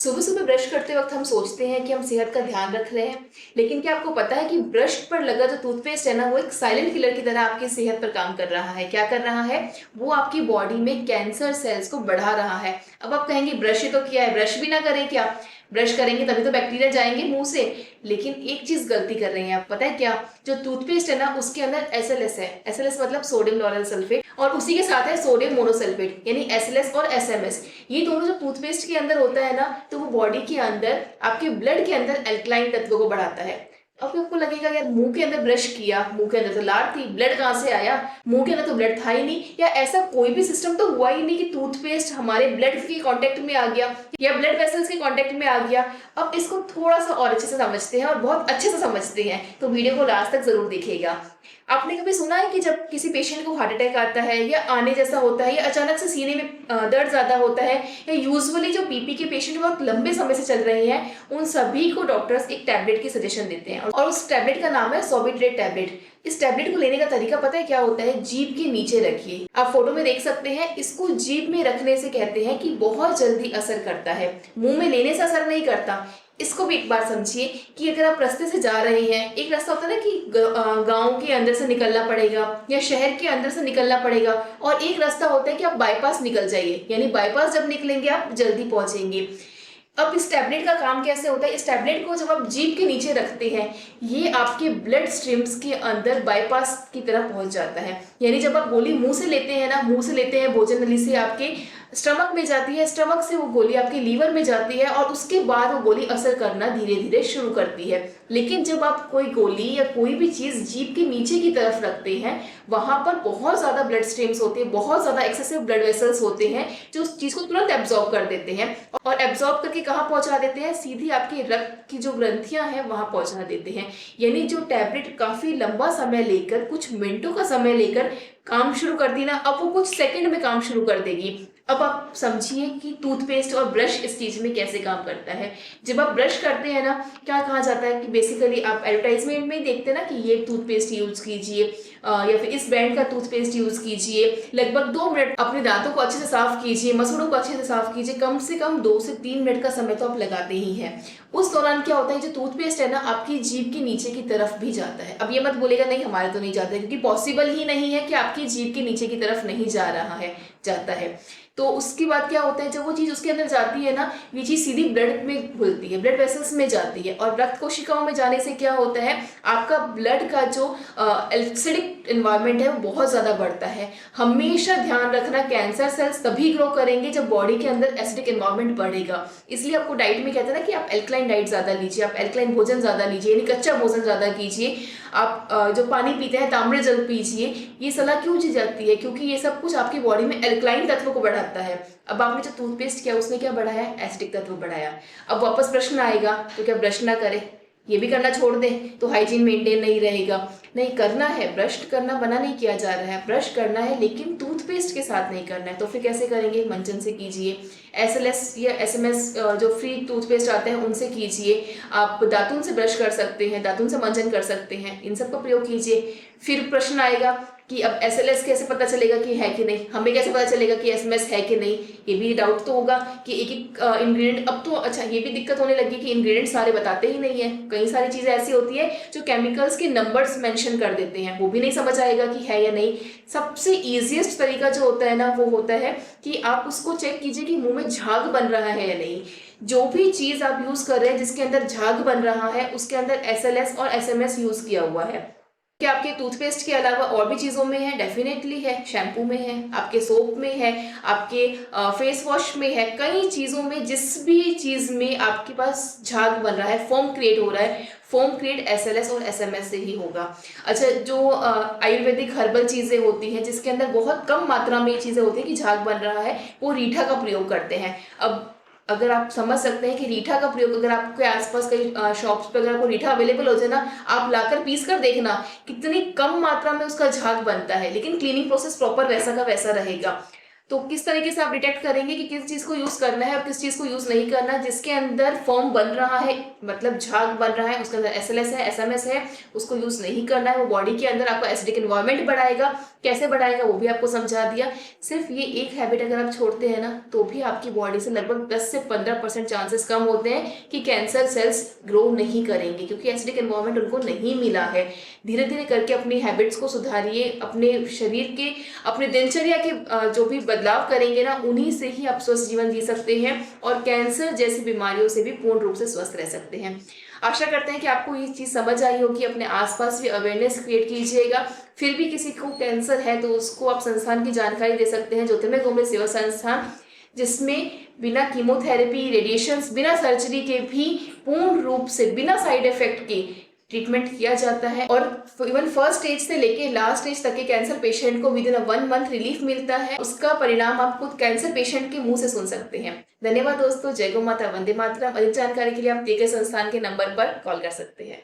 सुबह सुबह ब्रश करते वक्त हम सोचते हैं कि हम सेहत का ध्यान रख रहे हैं। लेकिन क्या आपको पता है कि ब्रश पर लगा जो टूथपेस्ट है ना, वो एक साइलेंट किलर की तरह आपकी सेहत पर काम कर रहा है। क्या कर रहा है? वो आपकी बॉडी में कैंसर सेल्स को बढ़ा रहा है। अब आप कहेंगे ब्रश ही तो किया है, ब्रश भी ना करें क्या? ब्रश करेंगे तभी तो बैक्टीरिया जाएंगे मुंह से। लेकिन एक चीज गलती कर रहे हैं आप, पता है क्या? जो टूथपेस्ट है ना, उसके अंदर एसएलएस है। एसएलएस मतलब सोडियम लॉरेल सल्फेट, और उसी के साथ है सोडियम मोनोसल्फेट, यानी एसएलएस और एसएमएस। ये दोनों जो टूथपेस्ट के अंदर होता है ना, तो वो बॉडी के अंदर आपके ब्लड के अंदर एल्कलाइन तत्वों को बढ़ाता है। अब आपको लगेगा यार, मुंह के अंदर ब्रश किया, मुंह के अंदर तो लार थी, ब्लड कहाँ से आया? मुंह के अंदर तो ब्लड था ही नहीं, या ऐसा कोई भी सिस्टम तो हुआ ही नहीं कि टूथपेस्ट हमारे ब्लड के कांटेक्ट में आ गया या ब्लड वेसल्स के कांटेक्ट में आ गया। अब इसको थोड़ा सा और अच्छे से समझते हैं, और बहुत अच्छे से समझते हैं, तो वीडियो को लास्ट तक जरूर देखिएगा। आपने कभी सुना है कि जब किसी पेशेंट को हार्ट अटैक आता है, या आने जैसा होता है, या अचानक से सीने में दर्द ज्यादा होता है, या यूजुअली जो बीपी के पेशेंट बहुत लंबे समय से चल रहे हैं, उन सभी को डॉक्टर्स एक टैबलेट की सजेशन देते हैं, और उस टैबलेट का नाम है सॉर्बिट्रेट टैबलेट। इस टैबलेट को लेने का तरीका पता है क्या होता है? जीभ के नीचे रखिए। आप फोटो में देख सकते हैं। इसको जीभ में रखने से कहते हैं कि बहुत जल्दी असर करता है, मुंह में लेने से असर नहीं करता। इसको भी एक बार समझिए कि अगर आप रास्ते से जा रहे हैं, एक रास्ता होता है ना कि गांव के अंदर से निकलना पड़ेगा या शहर के अंदर से निकलना पड़ेगा, और एक रास्ता होता है कि आप बाईपास निकल जाइए, यानी बाईपास जब निकलेंगे आप जल्दी पहुंचेंगे। अब इस टैबलेट का काम कैसे होता है? इस टैबलेट को जब आप जीभ के नीचे रखते हैं, ये आपके ब्लड स्ट्रीम्स के अंदर बाईपास की तरह पहुंच जाता है। यानी जब आप गोली मुंह से लेते हैं ना, मुंह से लेते हैं, भोजन नली से आपके स्टमक में जाती है, स्टमक से वो गोली आपके लीवर में जाती है, और उसके बाद वो गोली असर करना धीरे धीरे शुरू करती है। लेकिन जब आप कोई गोली या कोई भी चीज जीभ के नीचे की तरफ रखते हैं, वहां पर बहुत ज्यादा ब्लड स्ट्रीम्स होते हैं, बहुत ज्यादा एक्सेसिव ब्लड वेसल्स होते हैं, जो उस चीज को तुरंत एब्जॉर्ब कर देते हैं, और एब्जॉर्ब करके कहाँ पहुंचा देते हैं? सीधी आपके रक्त की जो ग्रंथियां हैं वहां पहुंचा देते हैं। यानी जो टैबलेट काफी लंबा समय लेकर, कुछ मिनटों का समय लेकर काम शुरू कर दी ना, अब वो कुछ सेकंड में काम शुरू कर देगी। अब आप समझिए कि टूथपेस्ट और ब्रश इस चीज में कैसे काम करता है। जब आप ब्रश करते हैं ना, क्या कहा जाता है कि बेसिकली आप एडवर्टाइजमेंट में देखते हैं ना कि ये टूथपेस्ट यूज कीजिए, या फिर इस ब्रांड का टूथपेस्ट यूज कीजिए, लगभग 2 मिनट अपने दांतों को अच्छे से साफ कीजिए, मसूड़ों को अच्छे से साफ कीजिए, कम से कम 2 से 3 मिनट का समय तो आप लगाते ही हैं। उस दौरान क्या होता है, जो टूथपेस्ट है ना, आपकी जीभ के नीचे की तरफ भी जाता है। अब ये मत बोलेगा नहीं हमारे तो नहीं जाता है, क्योंकि पॉसिबल ही नहीं है कि आपकी जीभ के नीचे की तरफ नहीं जा रहा है, जाता है। तो उसके बाद क्या होता है, जब वो चीज उसके अंदर जाती है ना, ये चीज सीधी ब्लड में घुलती है, ब्लड वेसल्स में जाती है, और रक्त कोशिकाओं में जाने से क्या होता है, आपका ब्लड का जो एसिडिक एनवायरनमेंट है वो बहुत ज्यादा बढ़ता है। हमेशा ध्यान रखना, कैंसर सेल्स तभी ग्रो करेंगे जब बॉडी के अंदर एसिडिक एनवायरनमेंट बढ़ेगा। इसलिए आपको डाइट में कहते हैं ना कि आप एल्कलाइन डाइट ज्यादा लीजिए, आप एल्कलाइन भोजन ज्यादा लीजिए, यानी कच्चा भोजन ज्यादा कीजिए। आप जो पानी पीते हैं तांबड़े जल पीजिए। ये सलाह क्यों दी जाती है? क्योंकि ये सब कुछ आपकी बॉडी में एल्कलाइन तत्वों को बढ़ाता है। अब आपने जो टूथपेस्ट किया उसने क्या बढ़ाया? एसिडिक तत्व बढ़ाया। अब वापस प्रश्न आएगा, तो क्या ब्रश ना करें? ये भी करना छोड़ दें तो हाइजीन मेंटेन नहीं रहेगा? नहीं, करना है, ब्रश करना मना नहीं किया जा रहा है, ब्रश करना है, लेकिन टूथपेस्ट के साथ नहीं करना है। तो फिर कैसे करेंगे? मंजन से कीजिए, एसएलएस या एसएमएस जो फ्री टूथपेस्ट आते हैं उनसे कीजिए। आप दातुन से ब्रश कर सकते हैं, दातुन से मंजन कर सकते हैं, इन सब का प्रयोग कीजिए। फिर प्रश्न आएगा कि अब एसएलएस कैसे पता चलेगा कि है कि नहीं, हमें कैसे पता चलेगा कि एसएमएस है कि नहीं? ये भी डाउट तो होगा कि एक एक इंग्रेडिएंट, अब तो अच्छा ये भी दिक्कत होने लगी कि इंग्रेडिएंट सारे बताते ही नहीं है। कई सारी चीजें ऐसी होती है जो केमिकल्स के नंबर्स मेंशन कर देते हैं, वो भी नहीं समझ आएगा कि है या नहीं। सबसे इजीएस्ट तरीका जो होता है ना, वो होता है कि आप उसको चेक कीजिए कि मुंह में झाग बन रहा है या नहीं। जो भी चीज आप यूज कर रहे हैं जिसके अंदर झाग बन रहा है, उसके अंदर एसएलएस और एसएमएस यूज किया हुआ है। क्या आपके टूथपेस्ट के अलावा और भी चीज़ों में है? डेफिनेटली है। शैम्पू में है, आपके सोप में है, आपके फेस वॉश में है, कई चीज़ों में, जिस भी चीज़ में आपके पास झाग बन रहा है, फोम क्रिएट हो रहा है, फोम क्रिएट एसएलएस और एसएमएस से ही होगा। अच्छा, जो आयुर्वेदिक हर्बल चीज़ें होती हैं जिसके अंदर बहुत कम मात्रा में ये चीज़ें होती हैं कि झाग बन रहा है, वो रीठा का प्रयोग करते हैं। अब अगर आप समझ सकते हैं कि रीठा का प्रयोग, अगर आपके आसपास कई शॉप्स पे अगर आपको रीठा अवेलेबल हो जाए ना, आप लाकर पीस कर देखना कितनी कम मात्रा में उसका झाग बनता है, लेकिन क्लीनिंग प्रोसेस प्रॉपर वैसा का वैसा रहेगा। तो किस तरीके से आप डिटेक्ट करेंगे कि किस चीज़ को यूज़ करना है और किस चीज़ को यूज़ नहीं करना। जिसके अंदर फॉर्म बन रहा है, मतलब झाग बन रहा है, उसके अंदर एसएलएस है, एसएमएस है, उसको यूज़ नहीं करना है। वो बॉडी के अंदर आपका एसिडिक एनवायरनमेंट बढ़ाएगा, कैसे बढ़ाएगा वो भी आपको समझा दिया। सिर्फ ये एक हैबिट अगर आप छोड़ते हैं ना, तो भी आपकी बॉडी से लगभग 10 से 15% चांसेस कम होते हैं कि कैंसर सेल्स ग्रो नहीं करेंगे, क्योंकि एसिडिक एनवायरनमेंट उनको नहीं मिला है। धीरे धीरे करके अपनी हैबिट्स को सुधारिए, अपने शरीर के, अपने दिनचर्या के जो भी बदलाव करेंगे ना, उन्हीं से ही आप स्वस्थ जीवन जी सकते हैं और कैंसर जैसी बीमारियों से भी पूर्ण रूप से स्वस्थ रह सकते हैं। आशा करते हैं कि आपको ये चीज़ समझ आई होगी। अपने आसपास भी अवेयरनेस क्रिएट कीजिएगा। फिर भी किसी को कैंसर है तो उसको आप संस्थान की जानकारी दे सकते हैं, ज्योतिर्मय कुंभ सेवा संस्थान, जिसमें बिना कीमोथेरेपी, रेडिएशंस, बिना सर्जरी के भी पूर्ण रूप से बिना साइड इफेक्ट के ट्रीटमेंट किया जाता है। और इवन फर्स्ट स्टेज से लेके लास्ट स्टेज तक के कैंसर पेशेंट को विद इन 1 मंथ रिलीफ मिलता है। उसका परिणाम आप खुद कैंसर पेशेंट के मुंह से सुन सकते हैं। धन्यवाद दोस्तों। जय गौ माता, वंदे मातरम। अधिक जानकारी के लिए आप दिए गए संस्थान के नंबर पर कॉल कर सकते हैं।